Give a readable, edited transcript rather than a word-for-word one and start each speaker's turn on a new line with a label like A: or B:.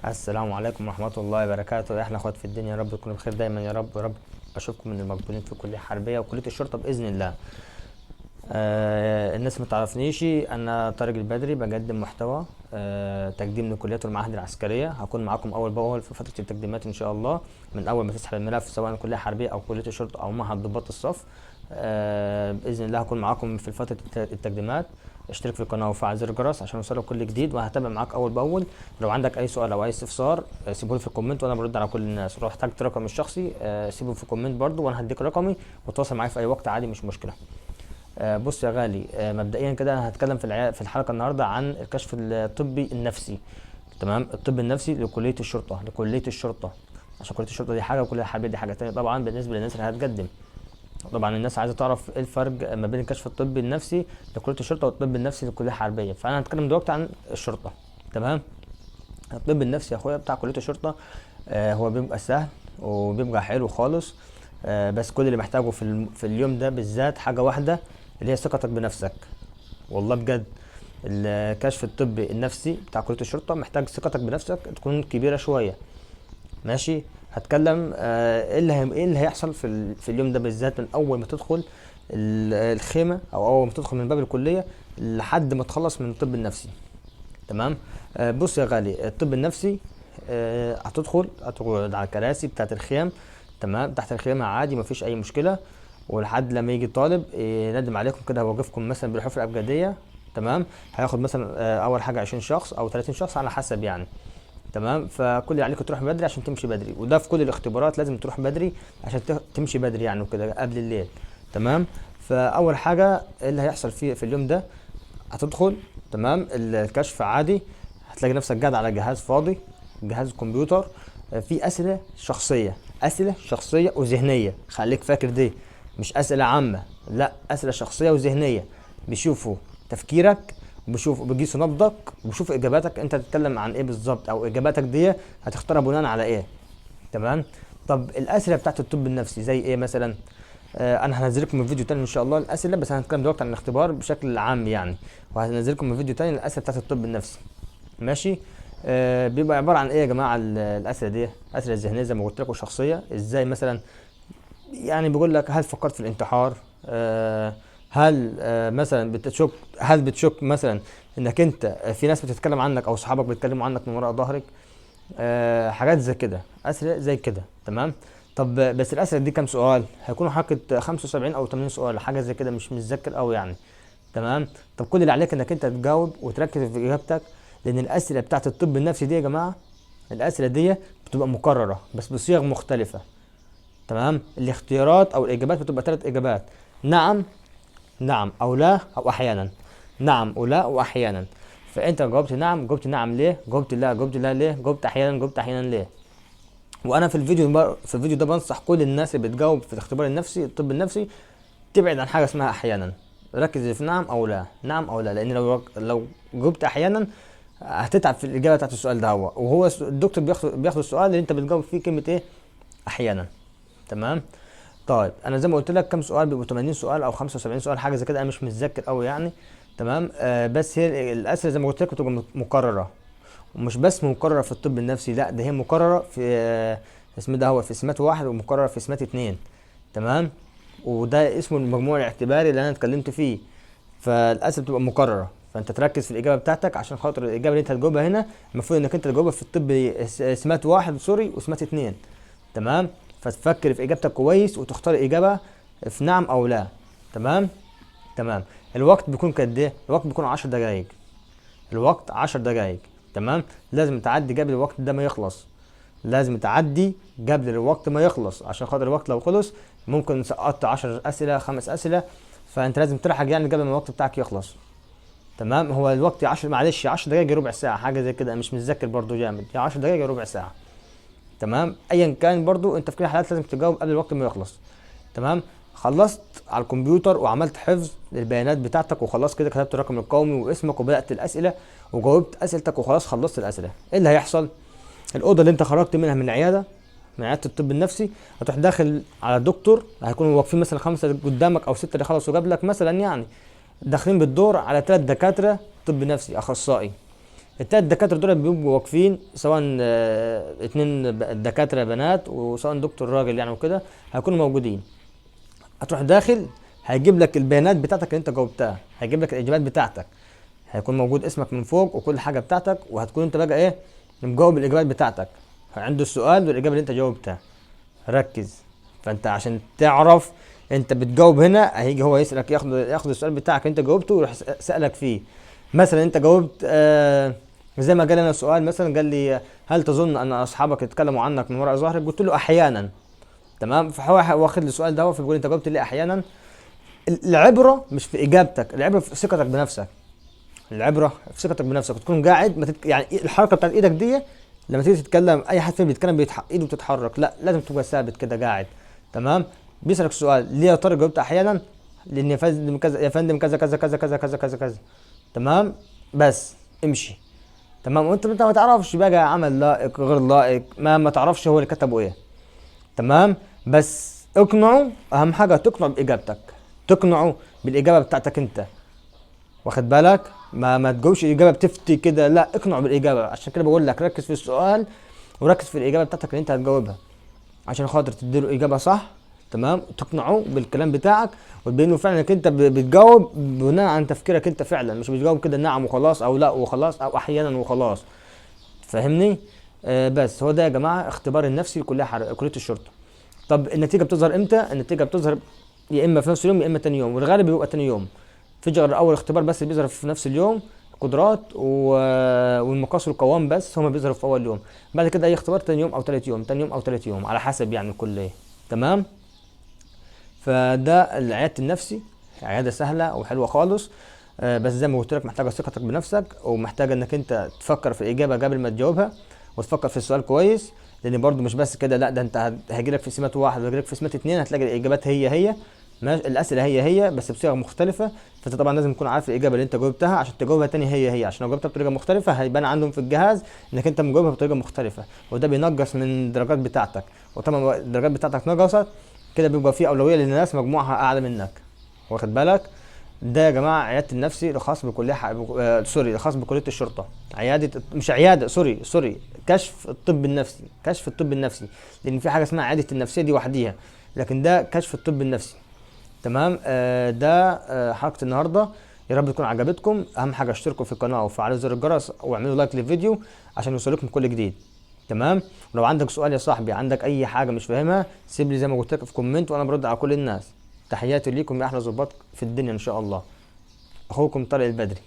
A: السلام عليكم ورحمة الله وبركاته. يا احلى اخوات في الدنيا، يا رب تكونوا بخير دايما يا رب. يا رب اشوفكم من المقبولين في كلية حربية وكلية الشرطة بإذن الله. الناس ما تعرفنيش، انا طارق البدري، بقدم محتوى تقديم لكليات والمعاهد العسكرية. هكون معاكم اول باول في فترة التقديمات ان شاء الله، من اول ما تسحب الملف سواء كلية حربية او كلية الشرطة او معهد ضباط الصف. باذن الله هكون معاكم في فترة التقديمات. اشترك في القناة وفعل زر الجرس عشان يوصلك كل جديد، وهتابع معاك اول باول. لو عندك اي سؤال او اي استفسار سيبه لي في الكومنت وانا برد على كل الناس. لو احتجت رقمي الشخصي سيبه في الكومنت برضو وانا هديك رقمي، وتواصل معايا في اي وقت عادي مش مشكلة. بص يا غالي، مبدئيا كده انا هتكلم في الحلقه النهارده عن الكشف الطبي النفسي. تمام، الطب النفسي لكليه الشرطه، عشان كليه الشرطه دي حاجه وكليه الحربيه دي حاجه تانية طبعا. بالنسبه للناس اللي هتقدم، طبعا الناس عايزه تعرف ايه الفرق ما بين الكشف الطبي النفسي لكليه الشرطه والطب النفسي للكليه الحربيه. فانا هتكلم دلوقتي عن الشرطه. تمام، الطب النفسي يا اخويا بتاع كليه الشرطه هو بيبقى سهل وبيبقى حلو خالص. بس كل اللي محتاجه في اليوم ده بالذات حاجه واحده، اللي هي ثقتك بنفسك. والله بجد، الكشف الطبي النفسي بتاع كلية الشرطة محتاج ثقتك بنفسك تكون كبيرة شوية. ماشي، هتكلم ايه اللي هيحصل في اليوم ده بالذات، من اول ما تدخل الخيمة او اول ما تدخل من باب الكلية لحد ما تخلص من الطب النفسي. تمام. بص يا غالي، الطب النفسي هتقعد على الكراسي بتاعت الخيام. تمام، تحت الخيمة عادي مفيش اي مشكلة، ولحد لما يجي طالب يندم عليكم كده، هيوقفكم مثلا بالحفرة الأبجدية. تمام، هياخد مثلا اول حاجة 20 شخص او 30 شخص على حسب يعني. تمام، فكل اللي عليك تروح بدري عشان تمشي بدري، وده في كل الاختبارات لازم تروح بدري عشان تمشي بدري يعني وكده قبل الليل. تمام، فاول حاجة إيه اللي هيحصل في اليوم ده؟ هتدخل تمام الكشف عادي، هتلاقي نفسك قاعد على جهاز فاضي، جهاز كمبيوتر في اسئله شخصيه وذهنيه. خليك فاكر دي مش اسئله عامه، لا، اسئله شخصيه وذهنيه. بيشوفوا تفكيرك، بيقيسوا نبضك، وبيشوفوا اجاباتك انت هتتكلم عن ايه بالظبط، او اجاباتك دي هتختارها بناء على ايه. تمام. طب الاسئله بتاعت الطب النفسي زي ايه مثلا؟ انا هنزل لكم من فيديو تاني ان شاء الله الاسئله، بس انا هنتكلم دلوقتي عن الاختبار بشكل عام يعني. وهنزل لكم من فيديو تاني الاسئله بتاعت الطب النفسي. ماشي. بيبقى عباره عن ايه يا جماعه الاسئله دي؟ اسئله ذهنيه زي ما قلت لكم، شخصيه. ازاي مثلا؟ يعني بيقول لك هل فكرت في الانتحار؟ هل مثلا بتشك مثلا انك انت في ناس بتتكلم عنك او صحابك بيتكلموا عنك من وراء ظهرك؟ حاجات زي كده، اسئله زي كده. تمام. طب بس الاسئله دي كام سؤال؟ هيكونوا حاجه 75 او 80 سؤال، حاجه زي كده، مش متذكر قوي يعني. تمام. طب كل اللي عليك انك انت تجاوب وتركز في اجابتك، لان الاسئله بتاعت الطب النفسي دي يا جماعه، الاسئله دي بتبقى مكرره بس بصيغ مختلفه. تمام، الاختيارات او الاجابات بتبقى 3 اجابات: نعم، نعم او لا او احيانا. نعم ولا واحيانا. فانت جاوبت نعم، جاوبت نعم ليه؟ جاوبت لا، جاوبت لا ليه؟ جاوبت احيانا ليه؟ وانا في الفيديو ده بنصح كل الناس اللي بتجاوب في الاختبار النفسي الطب النفسي تبعد عن حاجه اسمها احيانا. ركز في نعم او لا، نعم او لا، لان لو جاوبت احيانا هتتعب في الاجابه بتاعت السؤال ده. وهو الدكتور بياخد السؤال اللي انت بتجاوب فيه كلمه ايه؟ احيانا. تمام. طيب انا زي ما قلت لك كام سؤال، بيبقوا 80 سؤال او 75 سؤال، حاجه زي كده، انا مش متذكر قوي يعني. تمام. بس هي الاسئله زي ما قلت لك بتبقى مكرره، ومش بس مكرره في الطب النفسي، لا، ده هي مكرره في اسمه ده، هو في سمات واحد ومكرره في سمات اتنين. تمام، وده اسمه المجموع الاعتباري اللي انا اتكلمت فيه. فالاسئله بتبقى مكرره، فانت تركز في الاجابه بتاعتك عشان خاطر الاجابه اللي انت هتجاوبها هنا المفروض انك انت تجاوبها في الطب سمات واحد سوري وسمات اتنين. تمام، فتفكر في اجابتك كويس وتختار اجابه في نعم او لا. تمام. تمام. الوقت بيكون قد ايه؟ الوقت بيكون 10 دقائق. الوقت 10 دقائق. تمام، لازم تعدي قبل الوقت ده ما يخلص. لازم تعدي قبل الوقت ما يخلص، عشان خاطر الوقت لو خلص ممكن سقطت 10 اسئله 5 اسئله، فانت لازم تلحق يعني قبل ما الوقت بتاعك يخلص. تمام، هو الوقت 10 معلش 10 دقائق ربع ساعه، حاجه زي كده، مش متذكر برضو جامد، يا 10 دقائق ربع ساعه. تمام، ايا كان برضو انت في كل الحالات لازم تجاوب قبل الوقت ما يخلص. تمام. خلصت على الكمبيوتر وعملت حفظ للبيانات بتاعتك وخلاص كده، كتبت الرقم القومي واسمك وبدات الاسئله وجاوبت اسئلتك وخلاص خلصت الاسئله. ايه اللي هيحصل؟ الاوضه اللي انت خرجت منها من العياده، من عياده الطب النفسي، هتروح داخل على الدكتور، هيكونوا واقفين مثلا 5 قدامك او 6 اللي خلصوا قبلك مثلا يعني، داخلين بالدور على 3 دكاتره طب نفسي اخصائي. التلات دكاتره دول بيبقوا واقفين، سواء اتنين دكاتره بنات وسواء دكتور راجل يعني وكده، هيكونوا موجودين. هتروح داخل، هيجيب لك البيانات بتاعتك اللي انت جاوبتها، هيجيب لك الاجابات بتاعتك، هيكون موجود اسمك من فوق وكل حاجه بتاعتك، وهتكون انت بقى ايه، مجاوب الاجابات بتاعتك. عنده السؤال والاجابه اللي انت جاوبتها، ركز. فانت عشان تعرف انت بتجاوب هنا، هيجي هو يسالك، ياخد السؤال بتاعك انت جاوبته ويروح سالك فيه. مثلا انت جاوبت زي ما قال انا سؤال، مثلا قال لي هل تظن ان اصحابك يتكلموا عنك من وراء ظهرك؟ قلت له احيانا. تمام، فهو واخد السؤال ده فبيقول انت جاوبت ليه احيانا. العبره مش في اجابتك، العبره في ثقتك بنفسك. العبره في ثقتك بنفسك، وتكون قاعد ما يعني الحركه بتاعت ايدك دي لما تيجي تتكلم، اي حد فينا بيتكلم ايده بتتحرك، لا لازم تبقى ثابت كده قاعد. تمام. بيسالك السؤال ليه يا ترى جاوبت احيانا؟ لان يا فندم كذا، يا فندم كذا كذا كذا كذا كذا كذا كذا. تمام. بس امشي. تمام. وانت ما تعرفش بقى عمل لائق غير لائق، ما تعرفش هو اللي كتبه ايه. تمام. بس اقنعه، اهم حاجه تقنعه باجابتك، تقنعه بالاجابه بتاعتك انت، واخد بالك؟ ما تجاوبش اجابه بتفتي كده، لا اقنعه بالاجابه. عشان كده بقول لك ركز في السؤال وركز في الاجابه بتاعتك اللي انت هتجاوبها، عشان خاطر تديله اجابه صح. تمام. تقنعه بالكلام بتاعك وتبين له فعلا انك انت بتجاوب بناء عن تفكيرك انت فعلا، مش بتجاوب كده نعم وخلاص او لا وخلاص او احيانا وخلاص. فاهمني؟ بس هو ده يا جماعه اختبار النفسي كليه الشرطه. طب النتيجه بتظهر امتى؟ النتيجه بتظهر يا اما في نفس اليوم يا اما تاني يوم، والغالب بيبقى تاني يوم. في غير اول اختبار بس اللي بيظهر في نفس اليوم، قدرات والمقاس والقوام، بس هما بيظهروا في اول يوم. بعد كده اي اختبار تاني يوم او تالت يوم، تاني يوم او تالت يوم، على حسب يعني الكليه. تمام. فده العيادة النفسي، عيادة سهلة وحلوة خالص. بس زي ما قلت لك محتاجة ثقتك بنفسك، ومحتاجة انك انت تفكر في الإجابة قبل ما تجاوبها، وتفكر في السؤال كويس. لأن برضو مش بس كده، لا ده انت هيجيلك في سمات واحد وهيجيلك في سمات اتنين، هتلاقي الإجابات هي الأسئلة هي بس بصيغة مختلفة. فانت طبعا لازم تكون عارف الإجابة اللي انت جاوبتها عشان تجاوبها تاني هي، عشان لو جاوبتها بطريقة مختلفة هيبان عندهم في الجهاز انك انت مجاوبها بطريقة مختلفة، وده بينقص من الدرجات بتاعتك. وطبعا الدرجات بتاعتك نقصت كده، بيبقى في اولويه للناس مجموعها اعلى منك، واخد بالك؟ ده يا جماعه عياده النفسي الخاص بكليه سوري، الخاص بكليه الشرطه. عياده، مش عياده، سوري، كشف الطب النفسي، كشف الطب النفسي. لان في حاجه اسمها عياده النفسيه دي وحديها، لكن ده كشف الطب النفسي. تمام. ده حلقه النهارده، يا رب تكون عجبتكم. اهم حاجه اشتركوا في القناه وفعلوا زر الجرس واعملوا لايك للفيديو عشان يوصلكم كل جديد. تمام. ولو عندك سؤال يا صاحبي، عندك اي حاجه مش فاهمها، سيب لي زي ما قلت لك في كومنت وانا برد على كل الناس. تحياتي ليكم يا احلى ظباط في الدنيا ان شاء الله. اخوكم طارق البدري.